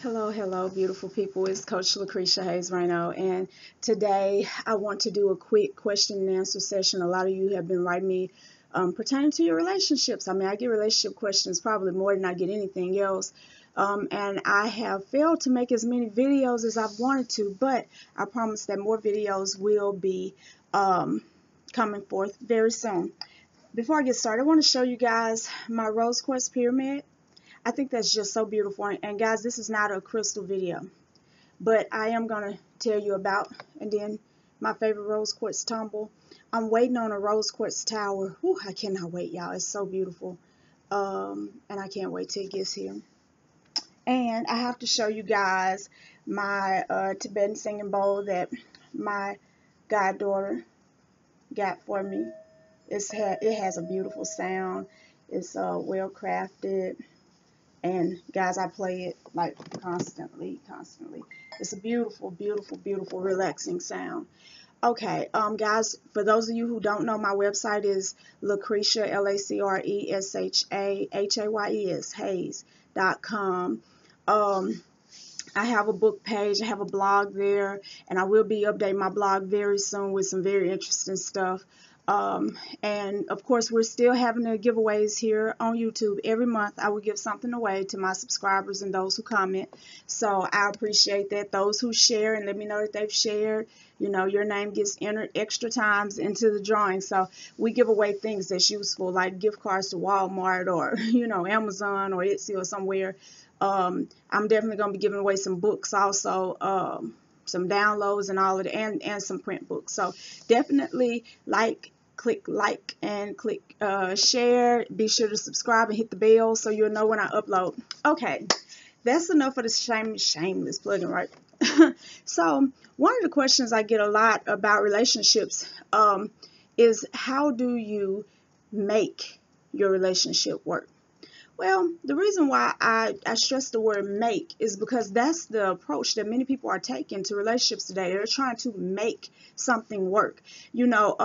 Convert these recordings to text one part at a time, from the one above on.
Hello, hello, beautiful people. It's Coach Lucretia Hayes Rhino, and today I want to do a quick question and answer session. A lot of you have been writing me pertaining to your relationships. I mean, I get relationship questions probably more than I get anything else, and I have failed to make as many videos as I've wanted to, but I promise that more videos will be coming forth very soon. Before I get started, I want to show you guys my rose quartz pyramid. I think that's just so beautiful. And guys, this is not a crystal video, but I am going to tell you about, and then my favorite rose quartz tumble. I'm waiting on a rose quartz tower. Whew, I cannot wait, y'all. It's so beautiful. And I can't wait till it gets here. And I have to show you guys my Tibetan singing bowl that my goddaughter got for me. It has a beautiful sound. It's well crafted. And guys, I play it like constantly. It's a beautiful, beautiful, beautiful, relaxing sound. Okay, guys, for those of you who don't know, my website is Lucretia, LACRESHAHAYES, Hayes.com. I have a book page, I have a blog there, and I will be updating my blog very soon with some very interesting stuff. And of course, we're still having the giveaways here on YouTube. Every month I will give something away to my subscribers and those who comment. So I appreciate that. Those who share and let me know that they've shared, you know, your name gets entered extra times into the drawing. So we give away things that's useful, like gift cards to Walmart or, you know, Amazon or Etsy or somewhere. I'm definitely going to be giving away some books also, some downloads and all of that, and some print books. So definitely click like and click share. Be sure to subscribe and hit the bell so you'll know when I upload. Okay, that's enough of the shameless plugging, right? So one of the questions I get a lot about relationships is how do you make your relationship work? Well, the reason why I stress the word make is because that's the approach that many people are taking to relationships today. They're trying to make something work. You know,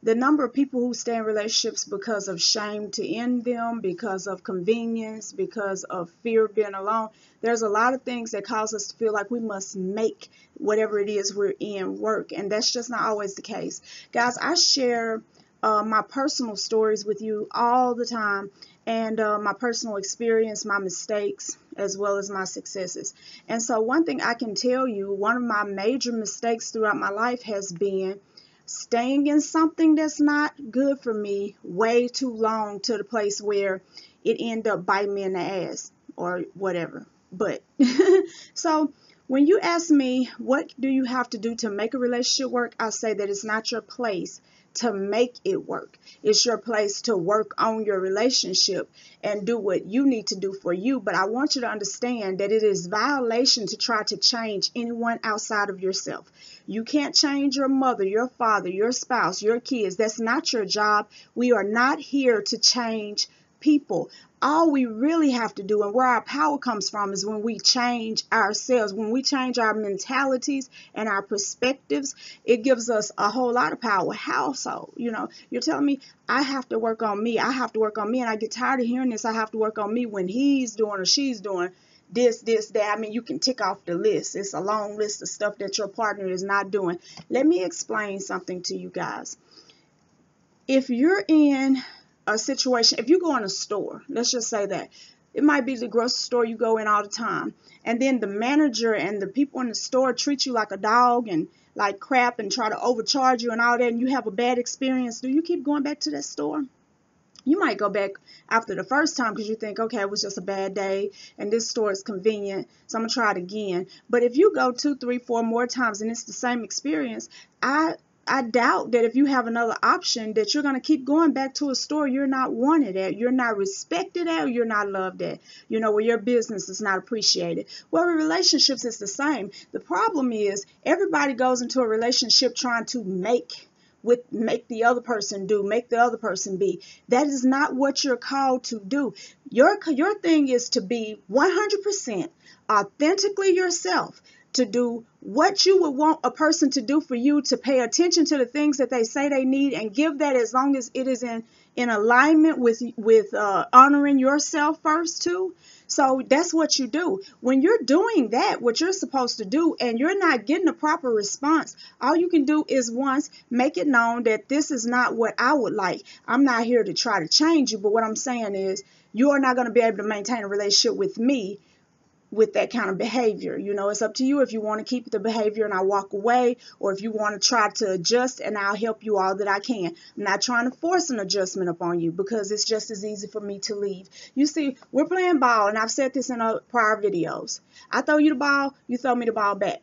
the number of people who stay in relationships because of shame to end them, because of convenience, because of fear of being alone. There's a lot of things that cause us to feel like we must make whatever it is we're in work, and that's just not always the case. Guys, I share my personal stories with you all the time, and my personal experience, my mistakes, as well as my successes. And so one thing I can tell you, one of my major mistakes throughout my life has been staying in something that's not good for me way too long to the place where it ended up biting me in the ass or whatever. But so when you ask me what do you have to do to make a relationship work, I say that it's not your place to make it work. It's your place to work on your relationship and do what you need to do for you. But I want you to understand that it is violation to try to change anyone outside of yourself. You can't change your mother, your father, your spouse, your kids. That's not your job. We are not here to change people. All we really have to do and where our power comes from is when we change ourselves, when we change our mentalities and our perspectives. It gives us a whole lot of power. How so? You know, you're telling me I have to work on me. I have to work on me. And I get tired of hearing this. I have to work on me when he's doing or she's doing this, that. I mean, you can tick off the list. It's a long list of stuff that your partner is not doing. Let me explain something to you guys. If you're in a situation, if you go in a store, let's just say that it might be the grocery store you go in all the time, and then the manager and the people in the store treat you like a dog and like crap and try to overcharge you and all that, and you have a bad experience, do you keep going back to that store? You might go back after the first time because you think, okay, it was just a bad day and this store is convenient, so I'm gonna try it again. But if you go 2, 3, 4 more times and it's the same experience, I doubt that if you have another option that you're going to keep going back to a store you're not wanted at, you're not respected at, or you're not loved at, you know, where your business is not appreciated. Well, in relationships, it's the same. The problem is everybody goes into a relationship trying to make the other person do, make the other person be. That is not what you're called to do. Your thing is to be 100% authentically yourself, to do what you would want a person to do for you, to pay attention to the things that they say they need and give that as long as it is in alignment with honoring yourself first too. So that's what you do. When you're doing that, what you're supposed to do, and you're not getting a proper response, all you can do is once make it known that this is not what I would like. I'm not here to try to change you, but what I'm saying is you are not going to be able to maintain a relationship with me with that kind of behavior. You know, it's up to you if you want to keep the behavior and I walk away, or if you want to try to adjust and I'll help you all that I can. I'm not trying to force an adjustment upon you because it's just as easy for me to leave. You see, we're playing ball, and I've said this in prior videos. I throw you the ball, you throw me the ball back.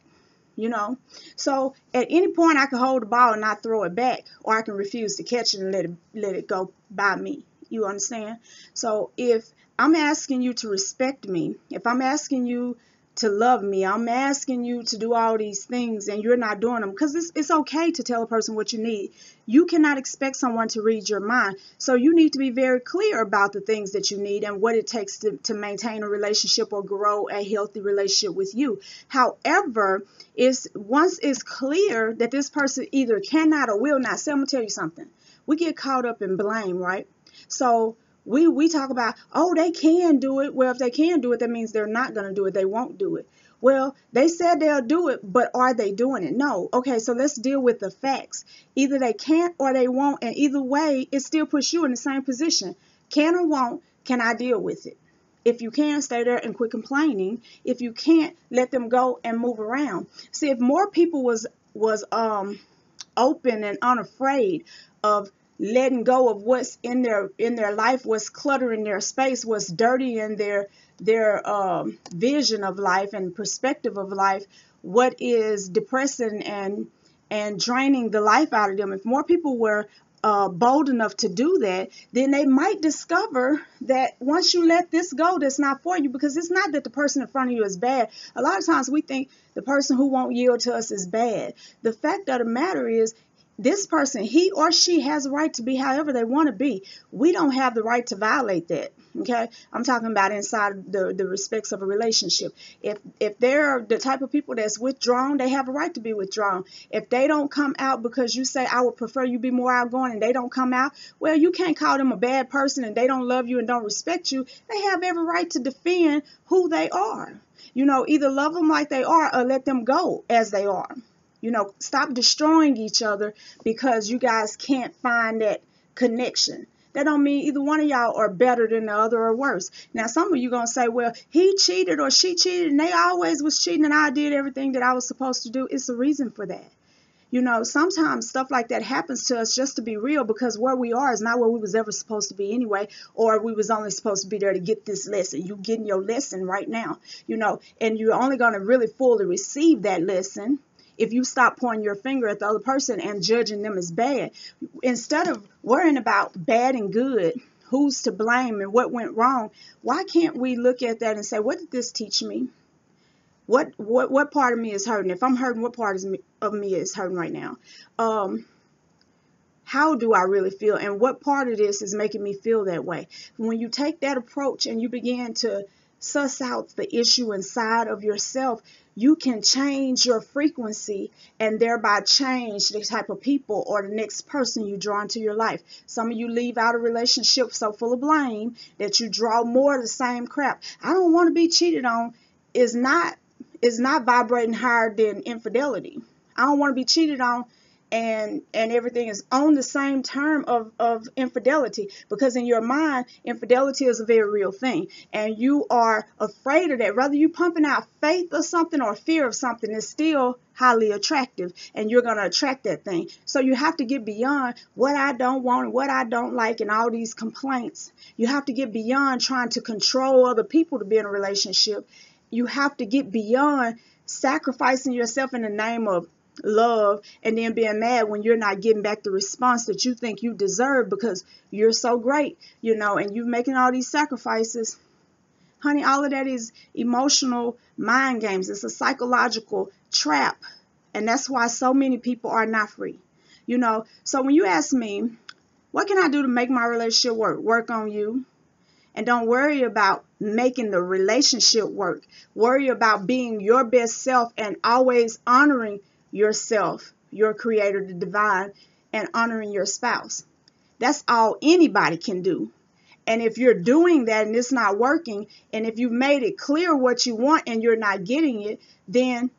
You know, so at any point I can hold the ball and not throw it back, or I can refuse to catch it and let it go by me. You understand? So if I'm asking you to respect me, if I'm asking you to love me, I'm asking you to do all these things and you're not doing them, because it's okay to tell a person what you need. You cannot expect someone to read your mind. So you need to be very clear about the things that you need and what it takes to maintain a relationship or grow a healthy relationship with you. However, once it's clear that this person either cannot or will not, say, I'm going to tell you something. We get caught up in blame, right? So we talk about, oh, they can do it. Well, if they can do it, that means they're not going to do it. They won't do it. Well, they said they'll do it, but are they doing it? No. Okay, so let's deal with the facts. Either they can't or they won't, and either way, it still puts you in the same position. Can or won't, can I deal with it? If you can, stay there and quit complaining. If you can't, let them go and move around. See, if more people was open and unafraid of letting go of what's in their life, what's cluttering their space, what's dirty in their vision of life and perspective of life, what is depressing and draining the life out of them. If more people were bold enough to do that, then they might discover that once you let this go, that's not for you, because it's not that the person in front of you is bad. A lot of times we think the person who won't yield to us is bad. The fact of the matter is, this person, he or she has a right to be however they want to be. We don't have the right to violate that. Okay, I'm talking about inside the respects of a relationship. If they're the type of people that's withdrawn, they have a right to be withdrawn. If they don't come out because you say, I would prefer you be more outgoing, and they don't come out, well, you can't call them a bad person and they don't love you and don't respect you. They have every right to defend who they are. You know, either love them like they are or let them go as they are. You know, stop destroying each other because you guys can't find that connection. That don't mean either one of y'all are better than the other or worse. Now, some of you going to say, well, he cheated or she cheated and they always was cheating and I did everything that I was supposed to do. It's a reason for that. You know, sometimes stuff like that happens to us just to be real, because where we are is not where we was ever supposed to be anyway, or we was only supposed to be there to get this lesson. You getting your lesson right now, you know, and you're only going to really fully receive that lesson if you stop pointing your finger at the other person and judging them as bad. Instead of worrying about bad and good, who's to blame and what went wrong, why can't we look at that and say, what did this teach me? What part of me is hurting? If I'm hurting, what part of me is hurting right now? How do I really feel? And what part of this is making me feel that way? When you take that approach and you begin to suss out the issue inside of yourself, you can change your frequency and thereby change the type of people or the next person you draw into your life. Some of you leave out a relationship so full of blame that you draw more of the same crap. I don't want to be cheated on is not vibrating higher than infidelity. I don't want to be cheated on and everything is on the same term of infidelity, because in your mind, infidelity is a very real thing and you are afraid of that. Whether you pumping out faith or something or fear of something, is still highly attractive and you're going to attract that thing. So you have to get beyond what I don't want and what I don't like and all these complaints. You have to get beyond trying to control other people to be in a relationship. You have to get beyond sacrificing yourself in the name of love and then being mad when you're not getting back the response that you think you deserve because you're so great, you know, and you're making all these sacrifices. Honey, all of that is emotional mind games. It's a psychological trap. And that's why so many people are not free, you know. So when you ask me, what can I do to make my relationship work? Work on you. And don't worry about making the relationship work. Worry about being your best self and always honoring yourself, your creator, the divine, and honoring your spouse. That's all anybody can do. And if you're doing that and it's not working, and if you've made it clear what you want and you're not getting it, then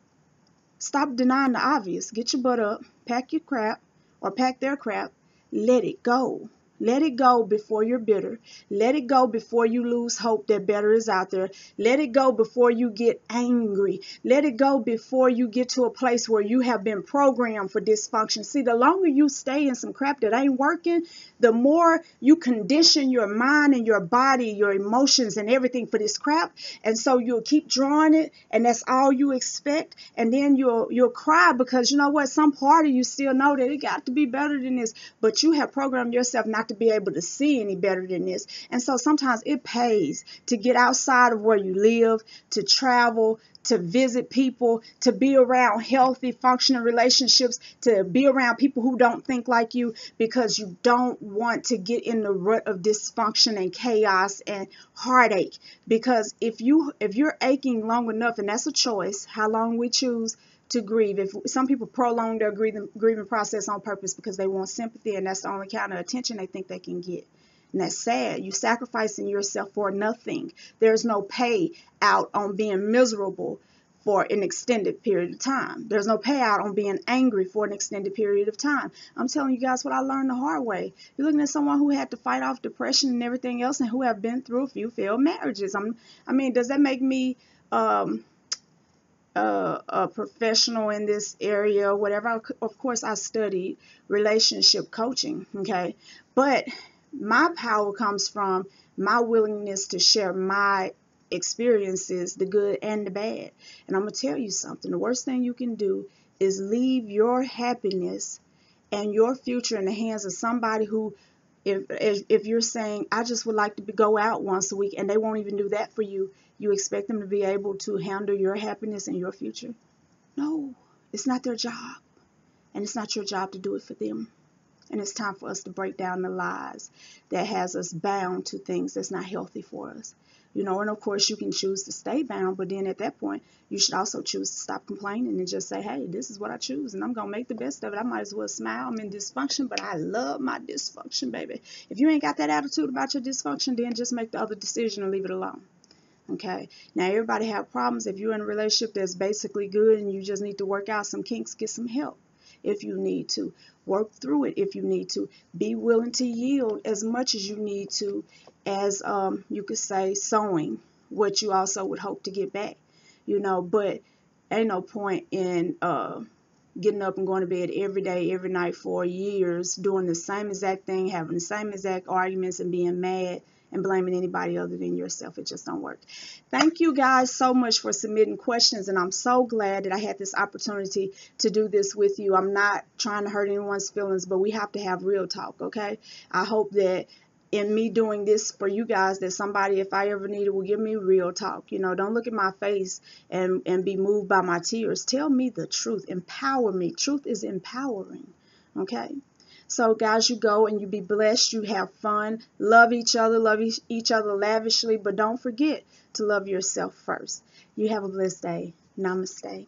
stop denying the obvious. Get your butt up, pack your crap, or pack their crap. Let it go. Let it go before you're bitter. Let it go before you lose hope that better is out there. Let it go before you get angry. Let it go before you get to a place where you have been programmed for dysfunction. See, the longer you stay in some crap that ain't working, the more you condition your mind and your body, your emotions and everything for this crap. And so you'll keep drawing it, and that's all you expect. And then you'll cry because you know what? Some part of you still know that it got to be better than this, but you have programmed yourself not to be able to see any better than this. And so sometimes it pays to get outside of where you live, to travel, to visit people, to be around healthy, functioning relationships, to be around people who don't think like you, because you don't want to get in the rut of dysfunction and chaos and heartache. Because if you're aching long enough, and that's a choice, how long we choose to grieve. If some people prolong their grieving process on purpose because they want sympathy, and that's the only kind of attention they think they can get. And that's sad. You're sacrificing yourself for nothing. There's no pay out on being miserable for an extended period of time. There's no payout on being angry for an extended period of time. I'm telling you guys what I learned the hard way. You're looking at someone who had to fight off depression and everything else, and who have been through a few failed marriages. I mean, does that make me a professional in this area or whatever? Of course, I studied relationship coaching, okay? But my power comes from my willingness to share my experiences, the good and the bad. And I'm going to tell you something. The worst thing you can do is leave your happiness and your future in the hands of somebody who, if you're saying, I just would like to go out once a week, and they won't even do that for you, you expect them to be able to handle your happiness and your future? No, it's not their job. And it's not your job to do it for them. And it's time for us to break down the lies that has us bound to things that's not healthy for us. You know, and of course you can choose to stay bound, but then at that point, you should also choose to stop complaining and just say, hey, this is what I choose, and I'm going to make the best of it. I might as well smile. I'm in dysfunction, but I love my dysfunction, baby. If you ain't got that attitude about your dysfunction, then just make the other decision and leave it alone. Okay, now everybody have problems. If you're in a relationship that's basically good and you just need to work out some kinks, get some help if you need to. Work through it if you need to. Be willing to yield as much as you need to, as you could say, sowing what you also would hope to get back. You know, but ain't no point in getting up and going to bed every day, every night for years, doing the same exact thing, having the same exact arguments, and being mad and blaming anybody other than yourself. It just don't work. Thank you guys so much for submitting questions, and I'm so glad that I had this opportunity to do this with you. I'm not trying to hurt anyone's feelings, but we have to have real talk, okay? I hope that in me doing this for you guys, that somebody, if I ever need it, will give me real talk. You know, don't look at my face and be moved by my tears. Tell me the truth. Empower me. Truth is empowering, okay? So guys, you go and you be blessed. You have fun. Love each other. Love each other lavishly. But don't forget to love yourself first. You have a blessed day. Namaste.